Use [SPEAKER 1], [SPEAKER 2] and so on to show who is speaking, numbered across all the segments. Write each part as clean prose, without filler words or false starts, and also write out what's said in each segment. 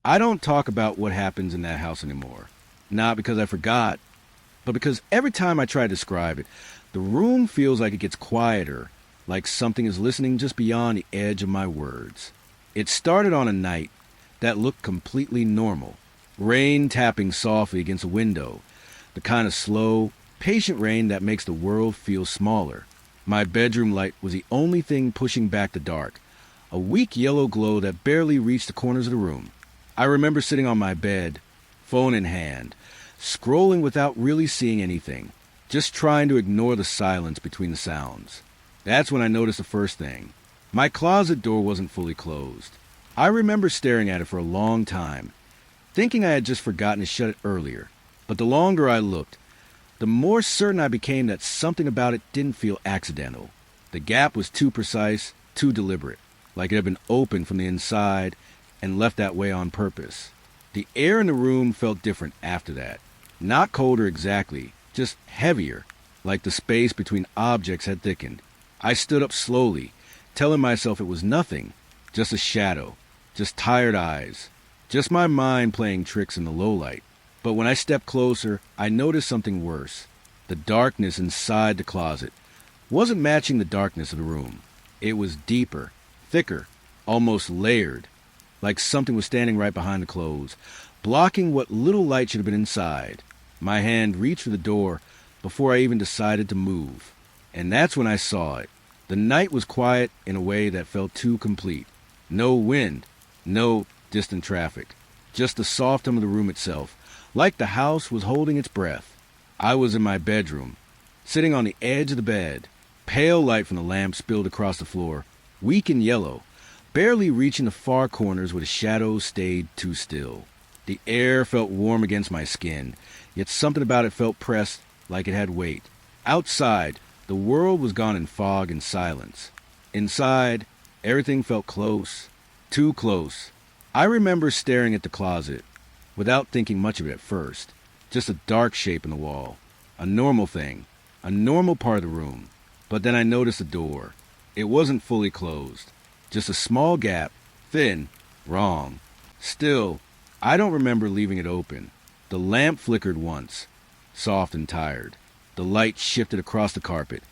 [SPEAKER 1] I don't talk about what happens in that house anymore. Not because I forgot, but because every time I try to describe it, the room feels like it gets quieter, like something is listening just beyond the edge of my words. It started on a night that looked completely normal. Rain tapping softly against a window, the kind of slow, patient rain that makes the world feel smaller. My bedroom light was the only thing pushing back the dark, a weak yellow glow that barely reached the corners of the room. I remember sitting on my bed, phone in hand, scrolling without really seeing anything, just trying to ignore the silence between the sounds. That's when I noticed the first thing. My closet door wasn't fully closed. I remember staring at it for a long time, thinking I had just forgotten to shut it earlier. But the longer I looked, the more certain I became that something about it didn't feel accidental. The gap was too precise, too deliberate, like it had been opened from the inside and left that way on purpose. The air in the room felt different after that. Not colder exactly, just heavier, like the space between objects had thickened. I stood up slowly, telling myself it was nothing, just a shadow, just tired eyes, just my mind playing tricks in the low light. But when I stepped closer, I noticed something worse. The darkness inside the closet wasn't matching the darkness of the room. It was deeper, thicker, almost layered, like something was standing right behind the clothes, blocking what little light should have been inside. My hand reached for the door before I even decided to move. And that's when I saw it. The night was quiet in a way that felt too complete. No wind, no distant traffic, just the soft hum of the room itself, like the house was holding its breath. I was in my bedroom, sitting on the edge of the bed. Pale light from the lamp spilled across the floor, weak and yellow, barely reaching the far corners where the shadows stayed too still. The air felt warm against my skin, yet something about it felt pressed like it had weight. Outside, the world was gone in fog and silence. Inside, everything felt close, too close. I remember staring at the closet, without thinking much of it at first. Just a dark shape in the wall. A normal thing. A normal part of the room. But then I noticed the door. It wasn't fully closed. Just a small gap. Thin. Wrong. Still, I don't remember leaving it open. The lamp flickered once. Soft and tired. The light shifted across the carpet,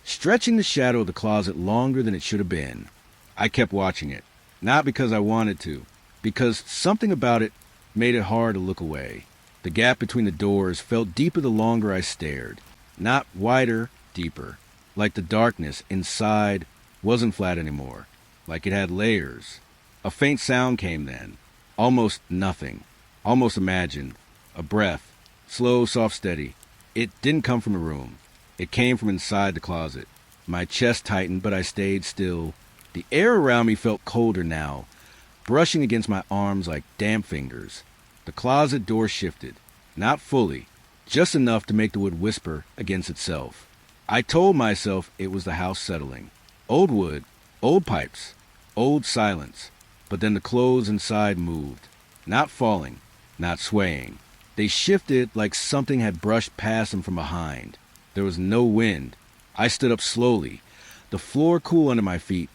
[SPEAKER 1] stretching the shadow of the closet longer than it should have been. I kept watching it. Not because I wanted to. Because something about it made it hard to look away. The gap between the doors felt deeper the longer I stared. Not wider, deeper. Like the darkness inside wasn't flat anymore. Like it had layers. A faint sound came then. Almost nothing. Almost imagined. A breath. Slow, soft, steady. It didn't come from the room. It came from inside the closet. My chest tightened, but I stayed still. The air around me felt colder now, brushing against my arms like damp fingers. The closet door shifted. Not fully. Just enough to make the wood whisper against itself. I told myself it was the house settling. Old wood, old pipes, old silence. But then the clothes inside moved. Not falling, not swaying. They shifted like something had brushed past them from behind. There was no wind. I stood up slowly, the floor cool under my feet,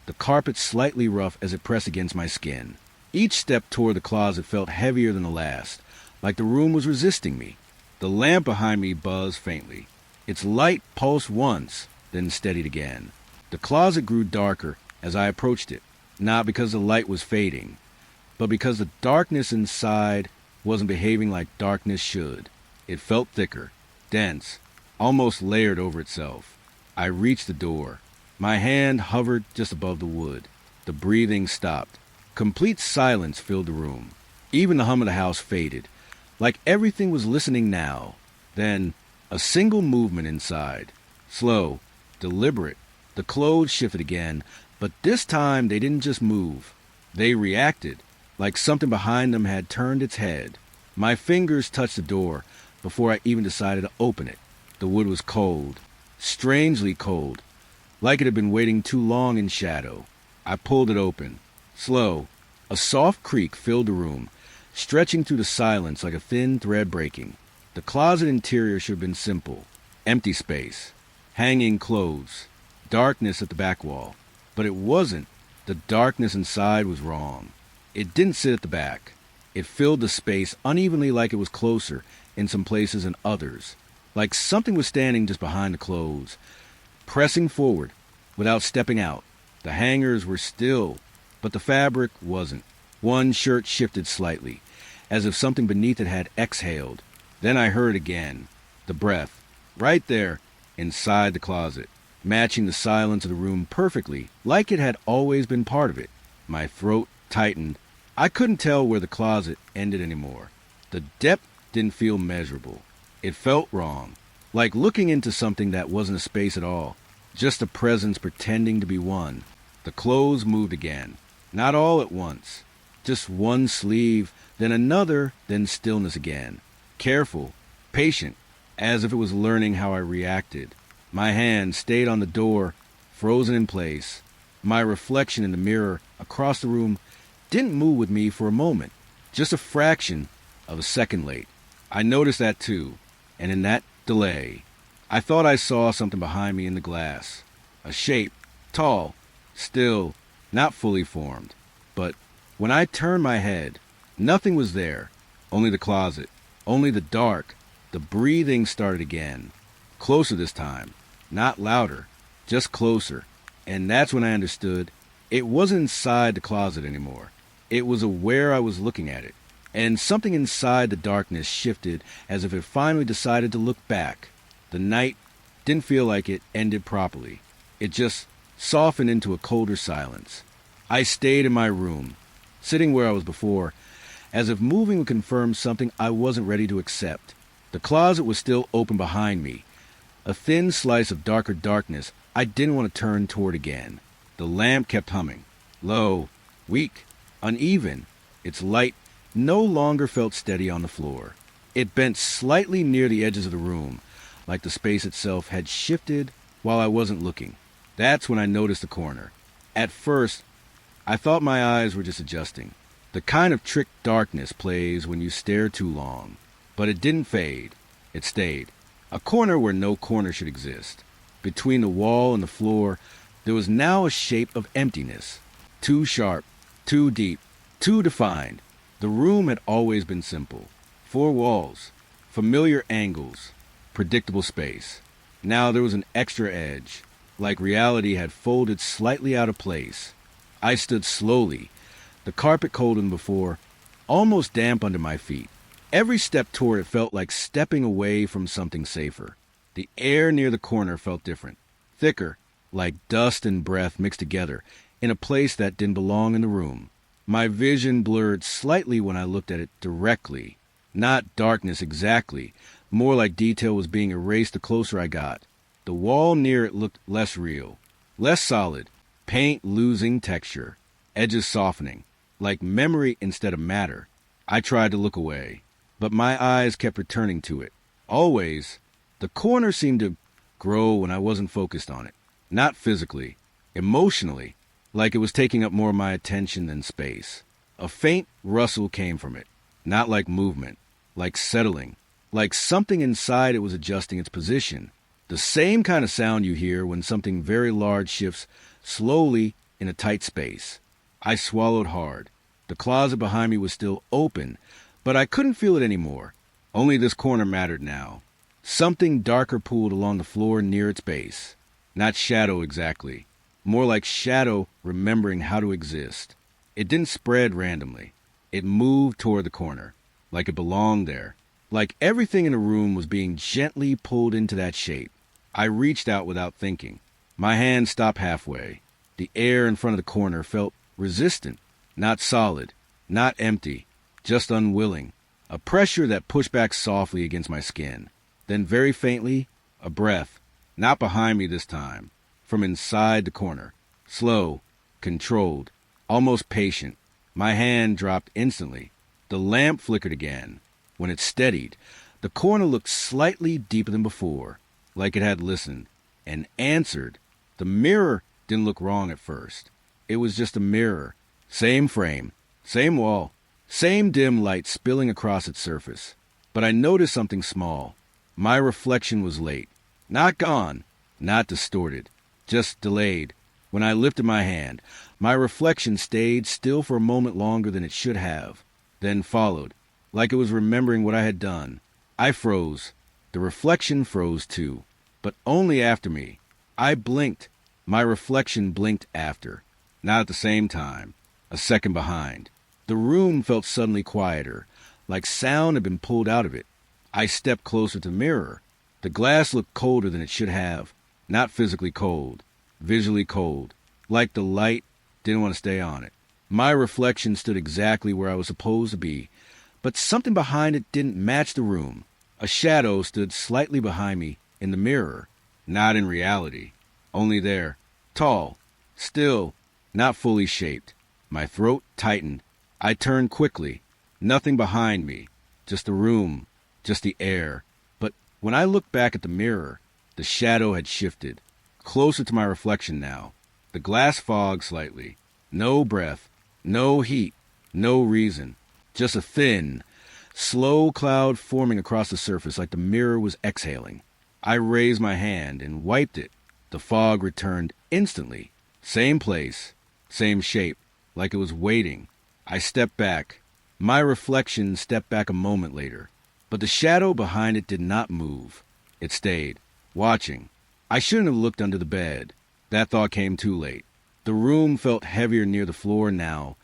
[SPEAKER 1] the carpet slightly rough as it pressed against my skin. Each step toward the closet felt heavier than the last, like the room was resisting me. The lamp behind me buzzed faintly. Its light pulsed once, then steadied again. The closet grew darker as I approached it, not because the light was fading, but because the darkness inside wasn't behaving like darkness should. It felt thicker, dense, almost layered over itself. I reached the door. My hand hovered just above the wood. The breathing stopped. Complete silence filled the room. Even the hum of the house faded, like everything was listening now. Then, a single movement inside. Slow, deliberate. The clothes shifted again, but this time they didn't just move. They reacted, like something behind them had turned its head. My fingers touched the door before I even decided to open it. The wood was cold, strangely cold, like it had been waiting too long in shadow. I pulled it open. Slow, a soft creak filled the room, stretching through the silence like a thin thread breaking. The closet interior should have been simple. Empty space, hanging clothes, darkness at the back wall. But it wasn't. The darkness inside was wrong. It didn't sit at the back. It filled the space unevenly, like it was closer in some places and others, like something was standing just behind the clothes, pressing forward without stepping out. The hangers were still, but the fabric wasn't. One shirt shifted slightly, as if something beneath it had exhaled. Then I heard again, the breath, right there, inside the closet, matching the silence of the room perfectly, like it had always been part of it. My throat tightened. I couldn't tell where the closet ended anymore. The depth didn't feel measurable. It felt wrong, like looking into something that wasn't a space at all, just a presence pretending to be one. The clothes moved again, not all at once, just one sleeve, then another, then stillness again. Careful, patient, as if it was learning how I reacted. My hand stayed on the door, frozen in place. My reflection in the mirror across the room didn't move with me for a moment, just a fraction of a second late. I noticed that too, and in that delay, I thought I saw something behind me in the glass. A shape, tall, still, not fully formed. But when I turned my head, nothing was there, only the closet, only the dark. The breathing started again, closer this time, not louder, just closer. And that's when I understood it wasn't inside the closet anymore. It was aware I was looking at it, and something inside the darkness shifted as if it finally decided to look back. The night didn't feel like it ended properly. It just softened into a colder silence. I stayed in my room, sitting where I was before, as if moving would confirm something I wasn't ready to accept. The closet was still open behind me, a thin slice of darker darkness I didn't want to turn toward again. The lamp kept humming, low, weak, uneven. Its light no longer felt steady on the floor. It bent slightly near the edges of the room, like the space itself had shifted while I wasn't looking. That's when I noticed the corner. At first, I thought my eyes were just adjusting. The kind of trick darkness plays when you stare too long. But it didn't fade. It stayed. A corner where no corner should exist. Between the wall and the floor, there was now a shape of emptiness. Too sharp, too deep, too defined. The room had always been simple. 4 walls, familiar angles, predictable space. Now there was an extra edge, like reality had folded slightly out of place. I stood slowly, the carpet colder than before, almost damp under my feet. Every step toward it felt like stepping away from something safer. The air near the corner felt different, thicker, like dust and breath mixed together, in a place that didn't belong in the room. My vision blurred slightly when I looked at it directly. Not darkness exactly, more like detail was being erased the closer I got. The wall near it looked less real, less solid, paint losing texture, edges softening, like memory instead of matter. I tried to look away, but my eyes kept returning to it. Always, the corner seemed to grow when I wasn't focused on it. Not physically, emotionally, like it was taking up more of my attention than space. A faint rustle came from it, not like movement, like settling, like something inside it was adjusting its position. The same kind of sound you hear when something very large shifts slowly in a tight space. I swallowed hard. The closet behind me was still open, but I couldn't feel it anymore. Only this corner mattered now. Something darker pooled along the floor near its base. Not shadow exactly. More like shadow remembering how to exist. It didn't spread randomly. It moved toward the corner, like it belonged there. Like everything in the room was being gently pulled into that shape. I reached out without thinking. My hand stopped halfway. The air in front of the corner felt resistant, not solid, not empty, just unwilling. A pressure that pushed back softly against my skin. Then very faintly, a breath, not behind me this time, from inside the corner. Slow, controlled, almost patient. My hand dropped instantly. The lamp flickered again. When it steadied, the corner looked slightly deeper than before, like it had listened and answered. The mirror didn't look wrong at first. It was just a mirror. Same frame, same wall, same dim light spilling across its surface. But I noticed something small. My reflection was late. Not gone, not distorted, just delayed, When I lifted my hand, my reflection stayed still for a moment longer than it should have, then followed, like it was remembering what I had done. I froze. The reflection froze too, but only after me. I blinked. My reflection blinked after. Not at the same time. A second behind. The room felt suddenly quieter, like sound had been pulled out of it. I stepped closer to the mirror. The glass looked colder than it should have. Not physically cold. Visually cold. Like the light didn't want to stay on it. My reflection stood exactly where I was supposed to be, but something behind it didn't match the room. A shadow stood slightly behind me in the mirror. Not in reality. Only there. Tall. Still. Not fully shaped. My throat tightened. I turned quickly. Nothing behind me. Just the room. Just the air. But when I looked back at the mirror, the shadow had shifted. Closer to my reflection now. The glass fogged slightly. No breath. No heat. No reason. Just a thin, slow cloud forming across the surface like the mirror was exhaling. I raised my hand and wiped it. The fog returned instantly. Same place. Same shape. Like it was waiting. I stepped back. My reflection stepped back a moment later. But the shadow behind it did not move. It stayed, watching. I shouldn't have looked under the bed. That thought came too late. The room felt heavier near the floor now,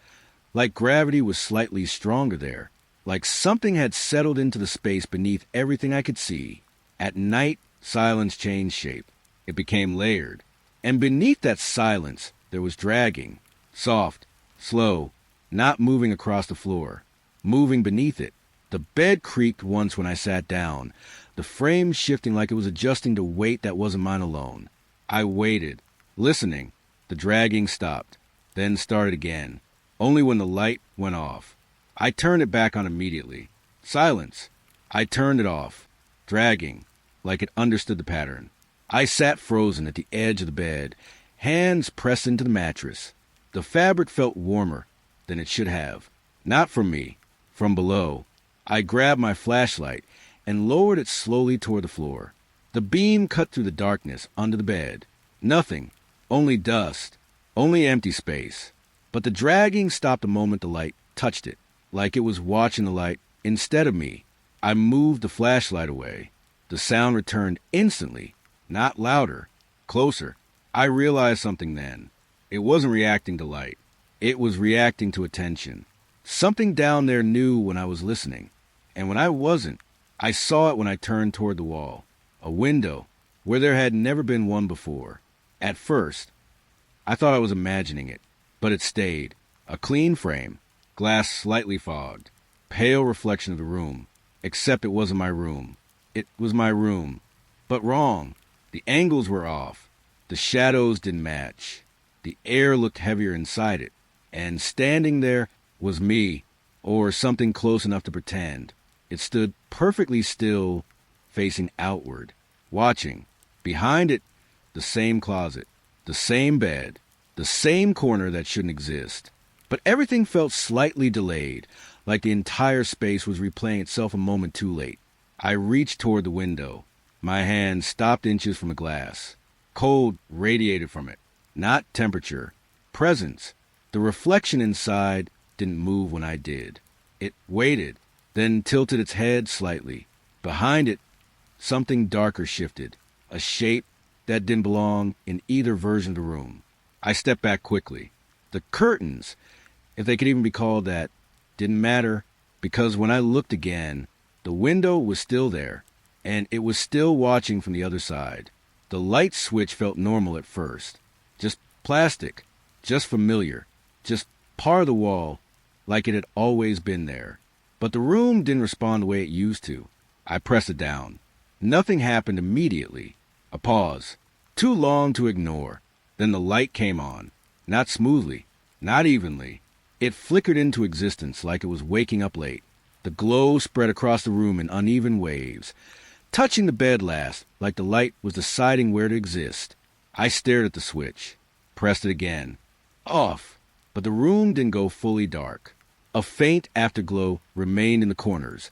[SPEAKER 1] like gravity was slightly stronger there, like something had settled into the space beneath everything I could see. At night, silence changed shape. It became layered. And beneath that silence, there was dragging. Soft, slow, not moving across the floor, moving beneath it. The bed creaked once when I sat down, the frame shifting like it was adjusting to weight that wasn't mine alone. I waited, listening. The dragging stopped, then started again, only when the light went off. I turned it back on immediately. Silence. I turned it off, dragging, like it understood the pattern. I sat frozen at the edge of the bed, hands pressed into the mattress. The fabric felt warmer than it should have. Not from me, from below. I grabbed my flashlight and lowered it slowly toward the floor. The beam cut through the darkness under the bed. Nothing. Only dust. Only empty space. But the dragging stopped the moment the light touched it, like it was watching the light instead of me. I moved the flashlight away. The sound returned instantly. Not louder. Closer. I realized something then. It wasn't reacting to light. It was reacting to attention. Something down there knew when I was listening. And when I wasn't, I saw it when I turned toward the wall. A window, where there had never been one before. At first, I thought I was imagining it, but it stayed. A clean frame, glass slightly fogged, pale reflection of the room, except it wasn't my room. It was my room, but wrong. The angles were off. The shadows didn't match. The air looked heavier inside it, and standing there was me, or something close enough to pretend. It stood perfectly still, facing outward, watching. Behind it, the same closet, the same bed, the same corner that shouldn't exist. But everything felt slightly delayed, like the entire space was replaying itself a moment too late. I reached toward the window. My hand stopped inches from the glass. Cold radiated from it. Not temperature. Presence. The reflection inside didn't move when I did. It waited, then tilted its head slightly. Behind it, something darker shifted. A shape that didn't belong in either version of the room. I stepped back quickly. The curtains, if they could even be called that, didn't matter, because when I looked again, the window was still there, and it was still watching from the other side. The light switch felt normal at first. Just plastic, just familiar, just part of the wall, like it had always been there. But the room didn't respond the way it used to. I pressed it down. Nothing happened immediately. A pause. Too long to ignore. Then the light came on. Not smoothly. Not evenly. It flickered into existence like it was waking up late. The glow spread across the room in uneven waves, touching the bed last like the light was deciding where to exist. I stared at the switch. Pressed it again. Off. But the room didn't go fully dark. A faint afterglow remained in the corners,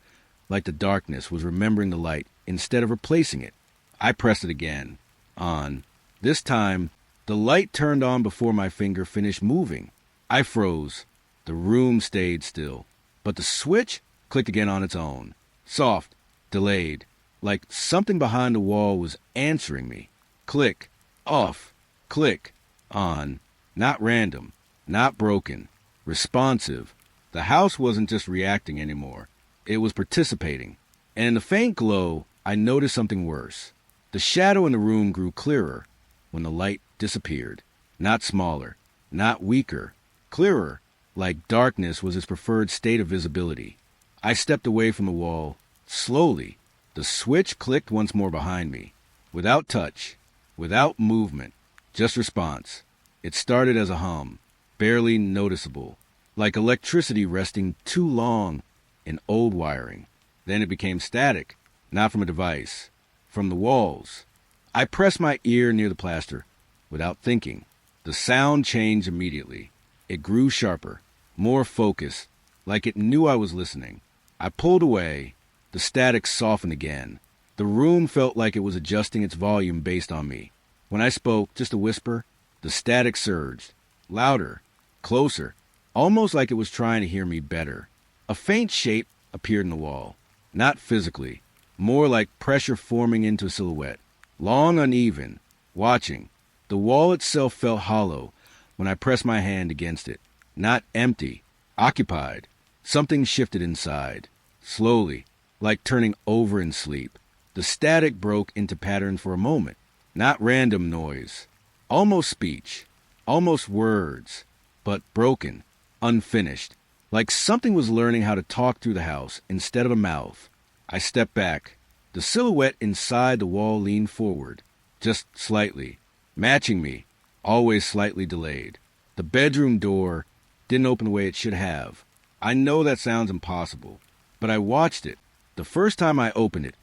[SPEAKER 1] like the darkness was remembering the light instead of replacing it. I pressed it again. On. This time, The light turned on before my finger finished moving. I froze. The room stayed still. But the switch clicked again on its own. Soft, delayed, like something behind the wall was answering me. Click, off, click, on. Not random, not broken, responsive. The house wasn't just reacting anymore. It was participating. And in the faint glow, I noticed something worse. The shadow in the room grew clearer when the light disappeared. Not smaller, not weaker, clearer, like darkness was its preferred state of visibility. I stepped away from the wall, slowly. The switch clicked once more behind me, without touch, without movement, just response. It started as a hum, barely noticeable, like electricity resting too long in old wiring. Then it became static, not from a device, from the walls. I pressed my ear near the plaster, without thinking. The sound changed immediately. It grew sharper, more focused, like it knew I was listening. I pulled away. The static softened again. The room felt like it was adjusting its volume based on me. When I spoke, just a whisper, the static surged. Louder, closer, almost like it was trying to hear me better. A faint shape appeared in the wall. Not physically, more like pressure forming into a silhouette. Long, uneven, watching. The wall itself felt hollow when I pressed my hand against it. Not empty, occupied. Something shifted inside, slowly, like turning over in sleep. The static broke into pattern for a moment. Not random noise. Almost speech. Almost words. But broken, unfinished. Like something was learning how to talk through the house instead of a mouth. I stepped back. The silhouette inside the wall leaned forward, just slightly, matching me, always slightly delayed. The bedroom door didn't open the way it should have. I know that sounds impossible, but I watched it. The first time I opened it,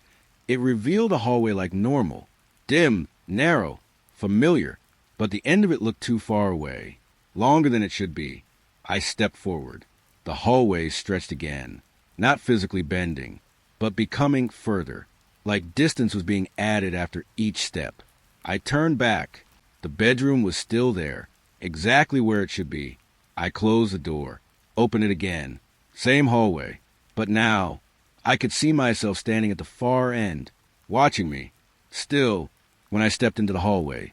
[SPEAKER 1] it revealed a hallway like normal, dim, narrow, familiar, but the end of it looked too far away, longer than it should be. I stepped forward. The hallway stretched again, not physically bending, but becoming further, like distance was being added after each step. I turned back. The bedroom was still there, exactly where it should be. I closed the door, opened it again. Same hallway, but now I could see myself standing at the far end, watching me. Still, when I stepped into the hallway,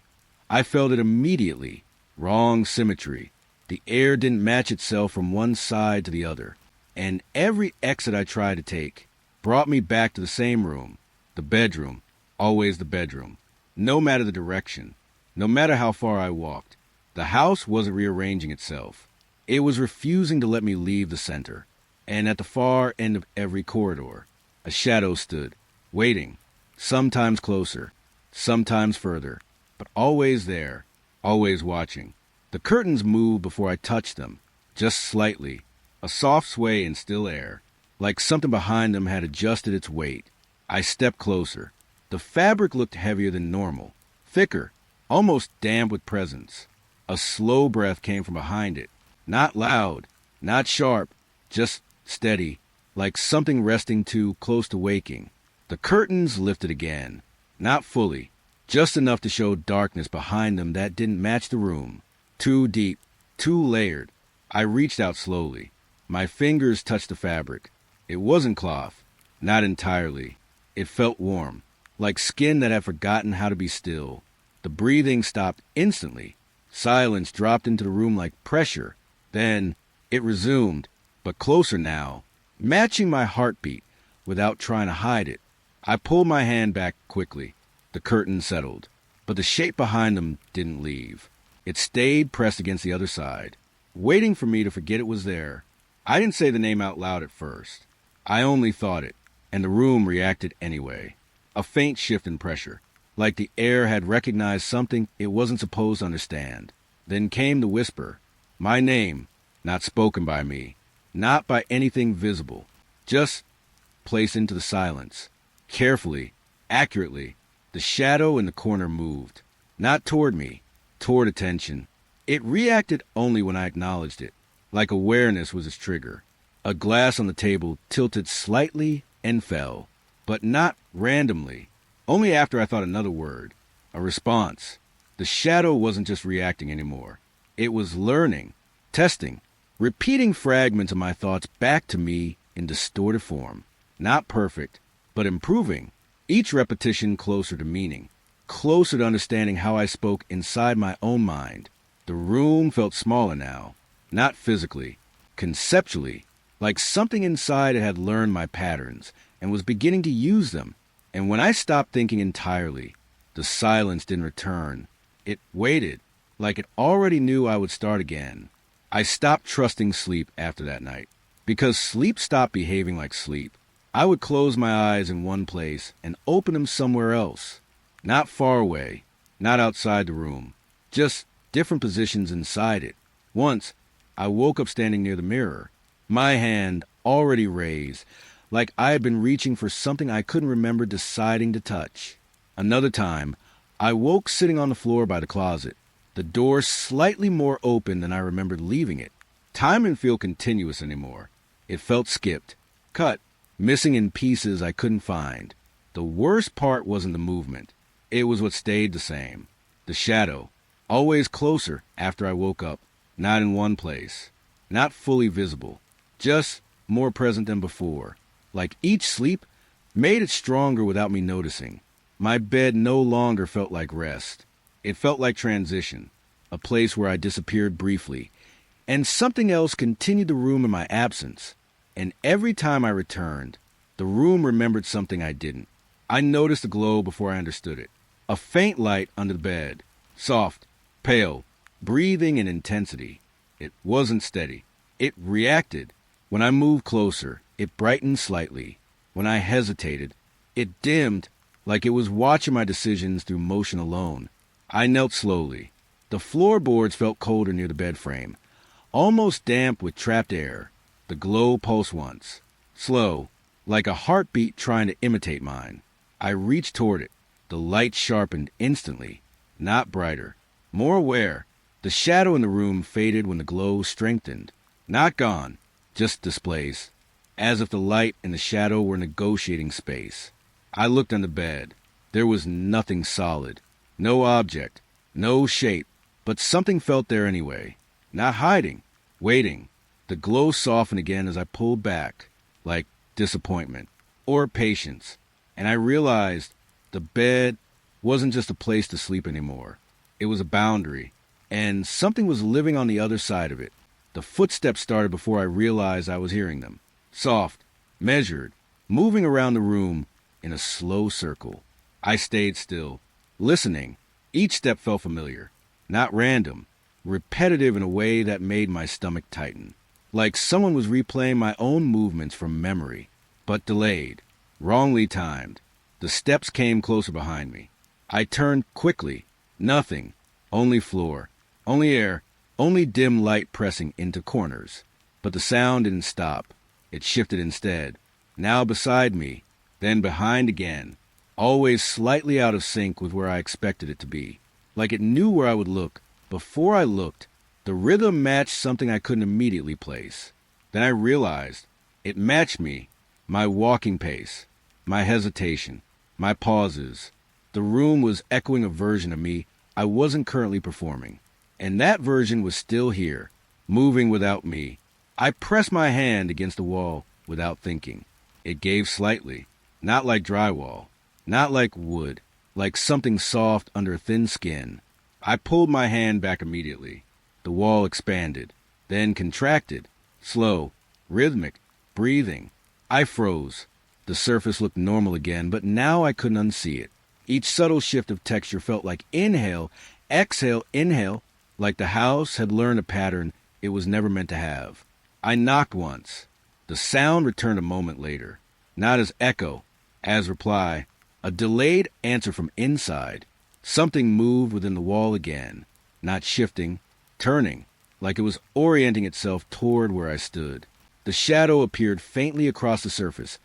[SPEAKER 1] I felt it immediately. Wrong symmetry. The air didn't match itself from one side to the other, and every exit I tried to take brought me back to the same room, the bedroom, always the bedroom. No matter the direction, no matter how far I walked, the house wasn't rearranging itself. It was refusing to let me leave the center. And at the far end of every corridor, a shadow stood, waiting, sometimes closer, sometimes further, but always there, always watching. The curtains moved before I touched them, just slightly, a soft sway in still air, like something behind them had adjusted its weight. I stepped closer. The fabric looked heavier than normal, thicker, almost damp with presence. A slow breath came from behind it, not loud, not sharp, just steady, like something resting too close to waking. The curtains lifted again, not fully, just enough to show darkness behind them that didn't match the room. Too deep, too layered. I reached out slowly. My fingers touched the fabric. It wasn't cloth, not entirely. It felt warm, like skin that had forgotten how to be still. The breathing stopped instantly. Silence dropped into the room like pressure. Then it resumed, but closer now, matching my heartbeat without trying to hide it. I pulled my hand back quickly. The curtain settled, but the shape behind them didn't leave. It stayed pressed against the other side, waiting for me to forget it was there. I didn't say the name out loud at first. I only thought it, and the room reacted anyway. A faint shift in pressure, like the air had recognized something it wasn't supposed to understand. Then came the whisper, my name, not spoken by me, not by anything visible, just placed into the silence. Carefully, accurately, the shadow in the corner moved, not toward me, toward attention. It reacted only when I acknowledged it, like awareness was its trigger. A glass on the table tilted slightly and fell, but not randomly, only after I thought another word, a response. The shadow wasn't just reacting anymore. It was learning, testing, repeating fragments of my thoughts back to me in distorted form. Not perfect, but improving. Each repetition closer to meaning, closer to understanding how I spoke inside my own mind. The room felt smaller now, not physically, conceptually, like something inside it had learned my patterns and was beginning to use them. And when I stopped thinking entirely, the silence didn't return. It waited, like it already knew I would start again. I stopped trusting sleep after that night, because sleep stopped behaving like sleep. I would close my eyes in one place and open them somewhere else. Not far away, not outside the room, just different positions inside it. Once, I woke up standing near the mirror, my hand already raised, like I had been reaching for something I couldn't remember deciding to touch. Another time, I woke sitting on the floor by the closet, the door slightly more open than I remembered leaving it. Time didn't feel continuous anymore. It felt skipped, cut, missing in pieces I couldn't find. The worst part wasn't the movement. It was what stayed the same. The shadow, always closer after I woke up, not in one place, not fully visible, just more present than before. Like each sleep made it stronger without me noticing. My bed no longer felt like rest. It felt like transition, a place where I disappeared briefly, and something else continued the room in my absence. And every time I returned, the room remembered something I didn't. I noticed the glow before I understood it. A faint light under the bed, soft, pale, breathing in intensity. It wasn't steady. It reacted. When I moved closer, it brightened slightly. When I hesitated, it dimmed, like it was watching my decisions through motion alone. I knelt slowly. The floorboards felt colder near the bed frame, almost damp with trapped air. The glow pulsed once, slow, like a heartbeat trying to imitate mine. I reached toward it. The light sharpened instantly, not brighter, more aware. The shadow in the room faded when the glow strengthened. Not gone, just displaced, as if the light and the shadow were negotiating space. I looked on the bed. There was nothing solid, no object, no shape, but something felt there anyway. Not hiding, waiting. The glow softened again as I pulled back, like disappointment or patience, and I realized the bed wasn't just a place to sleep anymore. It was a boundary, and something was living on the other side of it. The footsteps started before I realized I was hearing them. Soft, measured, moving around the room in a slow circle. I stayed still, listening. Each step felt familiar, not random, repetitive in a way that made my stomach tighten. Like someone was replaying my own movements from memory, but delayed, wrongly timed. The steps came closer behind me. I turned quickly. Nothing. Only floor. Only air. Only dim light pressing into corners. But the sound didn't stop. It shifted instead. Now beside me, then behind again. Always slightly out of sync with where I expected it to be. Like it knew where I would look. Before I looked, the rhythm matched something I couldn't immediately place. Then I realized it matched me, my walking pace, my hesitation, my pauses. The room was echoing a version of me I wasn't currently performing. And that version was still here, moving without me. I pressed my hand against the wall without thinking. It gave slightly, not like drywall, not like wood, like something soft under thin skin. I pulled my hand back immediately. The wall expanded, then contracted, slow, rhythmic, breathing. I froze. The surface looked normal again, but now I couldn't unsee it. Each subtle shift of texture felt like inhale, exhale, inhale, like the house had learned a pattern it was never meant to have. I knocked once. The sound returned a moment later, not as echo, as reply, a delayed answer from inside. Something moved within the wall again, not shifting, turning, like it was orienting itself toward where I stood. The shadow appeared faintly across the surface,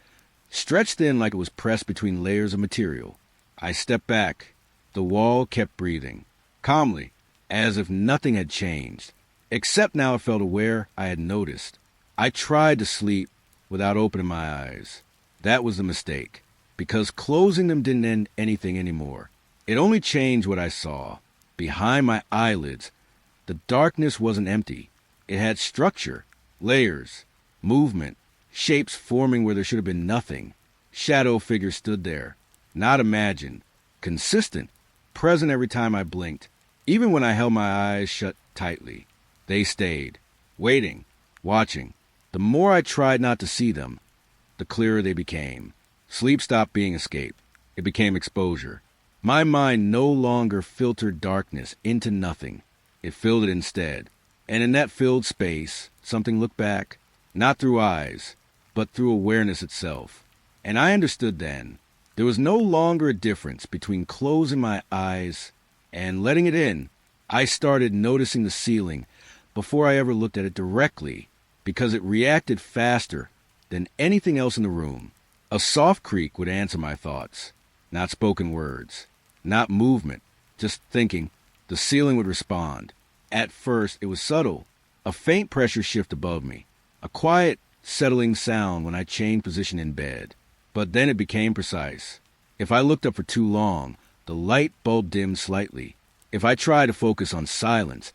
[SPEAKER 1] stretched thin like it was pressed between layers of material. I stepped back. The wall kept breathing, calmly, as if nothing had changed, except now I felt aware I had noticed. I tried to sleep without opening my eyes. That was the mistake, because closing them didn't end anything anymore. It only changed what I saw. behind my eyelids. The darkness wasn't empty. It had structure, layers, movement, shapes forming where there should have been nothing. Shadow figures stood there, not imagined, consistent, present every time I blinked, even when I held my eyes shut tightly. They stayed, waiting, watching. The more I tried not to see them, the clearer they became. Sleep stopped being escape. It became exposure. My mind no longer filtered darkness into nothing. It filled it instead. And in that filled space, something looked back, not through eyes, but through awareness itself. And I understood then, there was no longer a difference between closing my eyes and letting it in. I started noticing the ceiling before I ever looked at it directly, because it reacted faster than anything else in the room. A soft creak would answer my thoughts, not spoken words, not movement, just thinking. The ceiling would respond. At first, it was subtle, a faint pressure shift above me, a quiet, settling sound when I changed position in bed. But then it became precise. If I looked up for too long, the light bulb dimmed slightly. If I tried to focus on silence,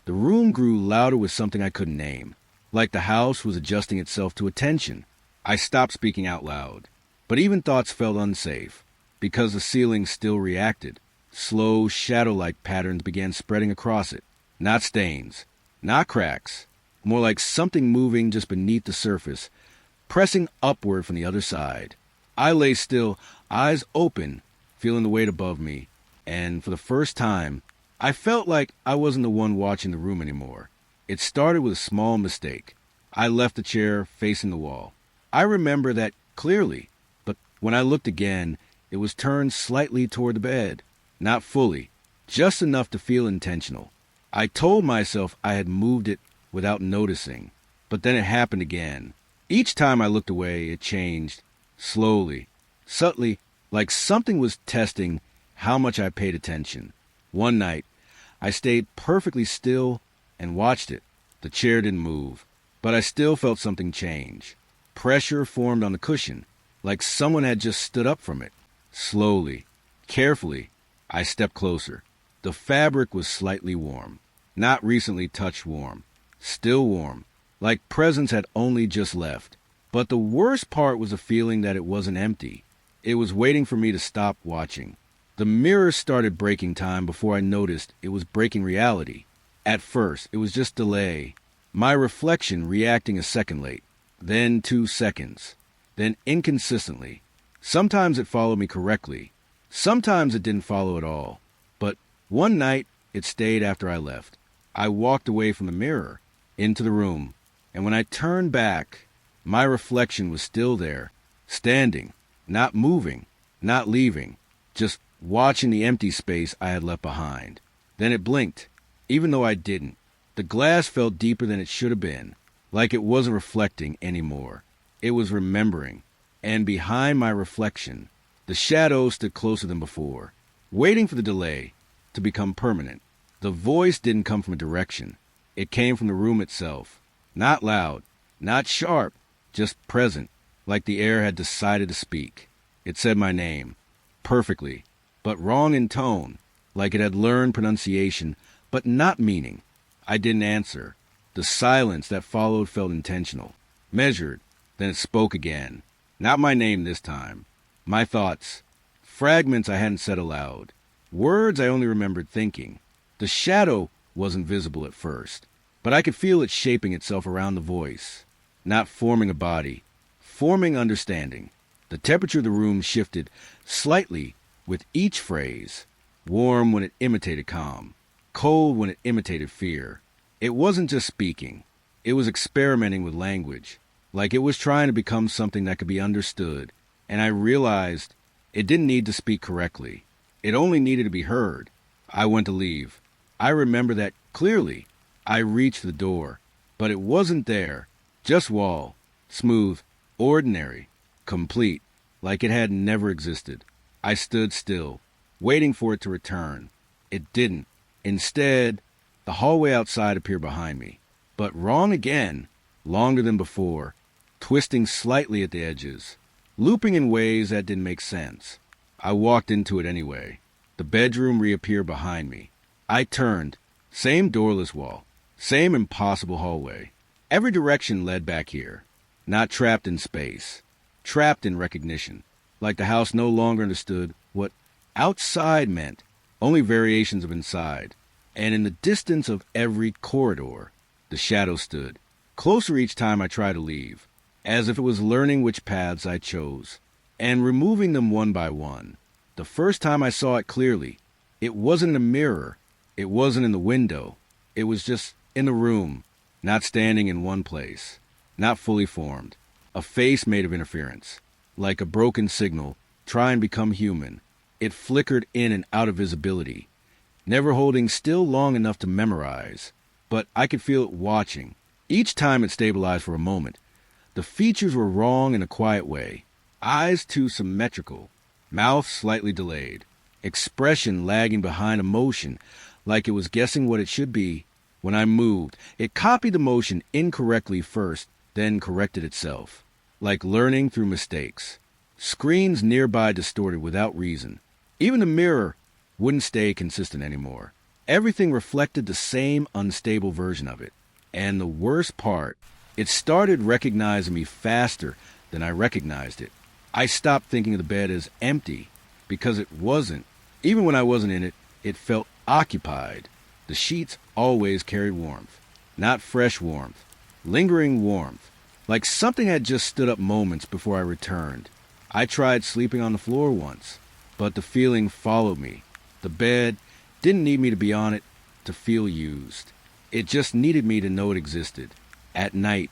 [SPEAKER 1] the room grew louder with something I couldn't name, like the house was adjusting itself to attention. I stopped speaking out loud, but even thoughts felt unsafe, because the ceiling still reacted. Slow, shadow-like patterns began spreading across it. Not stains, not cracks, more like something moving just beneath the surface, pressing upward from the other side. I lay still, eyes open, feeling the weight above me, and for the first time, I felt like I wasn't the one watching the room anymore. It started with a small mistake. I left the chair facing the wall. I remember that clearly, but when I looked again, it was turned slightly toward the bed. Not fully, just enough to feel intentional. I told myself I had moved it without noticing, but then it happened again. Each time I looked away, it changed, slowly, subtly, like something was testing how much I paid attention. One night, I stayed perfectly still and watched it. The chair didn't move, but I still felt something change. Pressure formed on the cushion, like someone had just stood up from it. Slowly, carefully, I stepped closer. The fabric was slightly warm, not recently touched warm, still warm, like presence had only just left. But the worst part was the feeling that it wasn't empty. It was waiting for me to stop watching. The mirror started breaking time before I noticed it was breaking reality. At first, it was just delay. My reflection reacting a second late, then 2 seconds, then inconsistently. Sometimes it followed me correctly. Sometimes it didn't follow at all. But one night, it stayed after I left. I walked away from the mirror, into the room, and when I turned back, my reflection was still there, standing, not moving, not leaving, just watching the empty space I had left behind. Then it blinked, even though I didn't. The glass felt deeper than it should have been, like it wasn't reflecting anymore. It was remembering. And behind my reflection, the shadow stood closer than before, waiting for the delay to become permanent. The voice didn't come from a direction. It came from the room itself. Not loud, not sharp, just present, like the air had decided to speak. It said my name, perfectly, but wrong in tone, like it had learned pronunciation, but not meaning. I didn't answer. The silence that followed felt intentional, measured. Then it spoke again. Not my name this time. My thoughts, fragments I hadn't said aloud, words I only remembered thinking. The shadow wasn't visible at first, but I could feel it shaping itself around the voice, not forming a body, forming understanding. The temperature of the room shifted slightly with each phrase, warm when it imitated calm, cold when it imitated fear. It wasn't just speaking. It was experimenting with language, like it was trying to become something that could be understood. And I realized it didn't need to speak correctly. It only needed to be heard. I went to leave. I remember that clearly. I reached the door, but it wasn't there. Just wall, smooth, ordinary, complete, like it had never existed. I stood still, waiting for it to return. It didn't. Instead, the hallway outside appeared behind me. But wrong again, longer than before, twisting slightly at the edges, looping in ways that didn't make sense. I walked into it anyway. The bedroom reappeared behind me. I turned. Same doorless wall. Same impossible hallway. Every direction led back here. Not trapped in space. Trapped in recognition. Like the house no longer understood what outside meant. Only variations of inside. And in the distance of every corridor, the shadow stood. Closer each time I tried to leave. As if it was learning which paths I chose. And removing them one by one. The first time I saw it clearly, it wasn't in a mirror. It wasn't in the window. It was just in the room, not standing in one place, not fully formed. A face made of interference, like a broken signal, try and become human. It flickered in and out of visibility, never holding still long enough to memorize. But I could feel it watching. Each time it stabilized for a moment. The features were wrong in a quiet way. Eyes too symmetrical, mouth slightly delayed, expression lagging behind emotion, like it was guessing what it should be. When I moved, it copied the motion incorrectly first, then corrected itself, like learning through mistakes. Screens nearby distorted without reason. Even the mirror wouldn't stay consistent anymore. Everything reflected the same unstable version of it. And the worst part, it started recognizing me faster than I recognized it. I stopped thinking of the bed as empty, because it wasn't. Even when I wasn't in it, it felt occupied. The sheets always carried warmth. Not fresh warmth. Lingering warmth. Like something had just stood up moments before I returned. I tried sleeping on the floor once, but the feeling followed me. The bed didn't need me to be on it to feel used. It just needed me to know it existed. At night,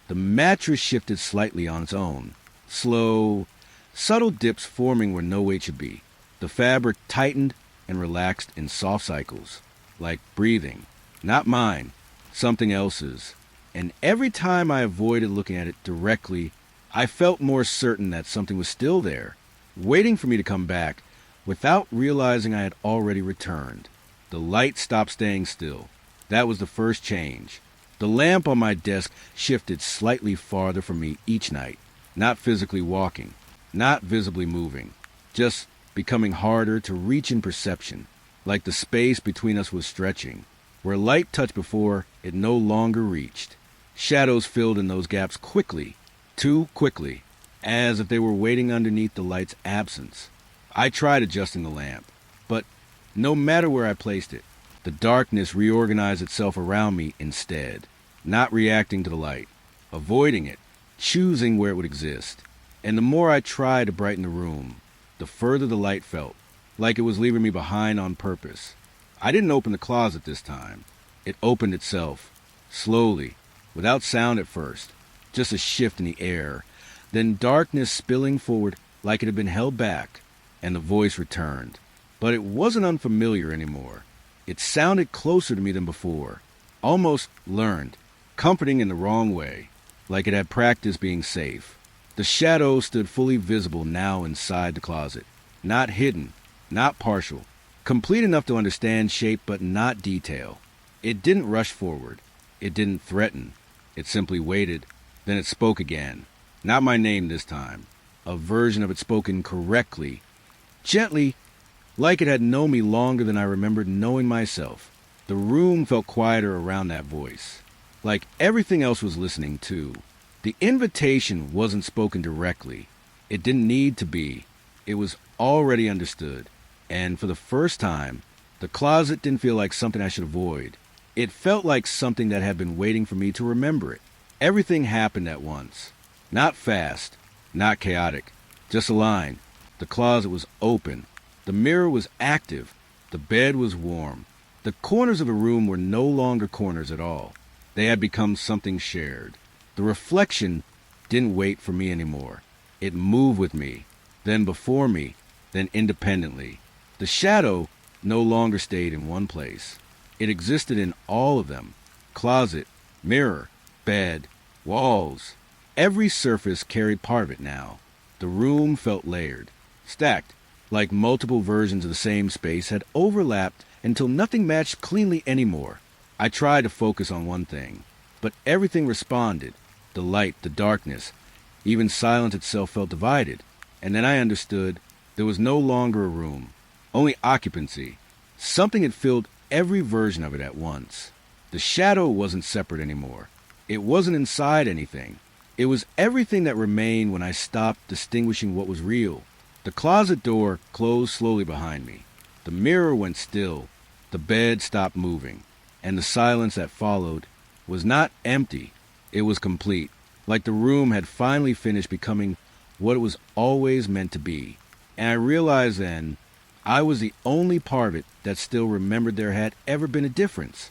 [SPEAKER 1] the mattress shifted slightly on its own. Slow, subtle dips forming where no weight should be. The fabric tightened and relaxed in soft cycles, like breathing. Not mine, something else's. And every time I avoided looking at it directly, I felt more certain that something was still there, waiting for me to come back, without realizing I had already returned. The light stopped staying still. That was the first change. The lamp on my desk shifted slightly farther from me each night, not physically walking, not visibly moving, just becoming harder to reach in perception, like the space between us was stretching. Where light touched before, it no longer reached. Shadows filled in those gaps quickly, too quickly, as if they were waiting underneath the light's absence. I tried adjusting the lamp, but no matter where I placed it, the darkness reorganized itself around me instead, not reacting to the light, avoiding it, choosing where it would exist. And the more I tried to brighten the room, the further the light felt, like it was leaving me behind on purpose. I didn't open the closet this time. It opened itself, slowly, without sound at first, just a shift in the air, then darkness spilling forward like it had been held back, and the voice returned. But it wasn't unfamiliar anymore. It sounded closer to me than before, almost learned, comforting in the wrong way, like it had practiced being safe. The shadow stood fully visible now inside the closet, not hidden, not partial, complete enough to understand shape but not detail. It didn't rush forward. It didn't threaten. It simply waited. Then it spoke again. Not my name this time. A version of it spoken correctly, gently, like it had known me longer than I remembered knowing myself. The room felt quieter around that voice, like everything else was listening too. The invitation wasn't spoken directly. It didn't need to be. It was already understood. And for the first time, the closet didn't feel like something I should avoid. It felt like something that had been waiting for me to remember it. Everything happened at once. Not fast, not chaotic, just a line. The closet was open. The mirror was active. The bed was warm. The corners of the room were no longer corners at all. They had become something shared. The reflection didn't wait for me anymore. It moved with me, then before me, then independently. The shadow no longer stayed in one place. It existed in all of them. Closet, mirror, bed, walls. Every surface carried part of it now. The room felt layered, stacked, like multiple versions of the same space had overlapped until nothing matched cleanly anymore. I tried to focus on one thing, but everything responded. The light, the darkness, even silence itself felt divided. And then I understood there was no longer a room, only occupancy. Something had filled every version of it at once. The shadow wasn't separate anymore. It wasn't inside anything. It was everything that remained when I stopped distinguishing what was real. The closet door closed slowly behind me. The mirror went still. The bed stopped moving. And the silence that followed was not empty. It was complete, like the room had finally finished becoming what it was always meant to be. And I realized then I was the only part of it that still remembered there had ever been a difference.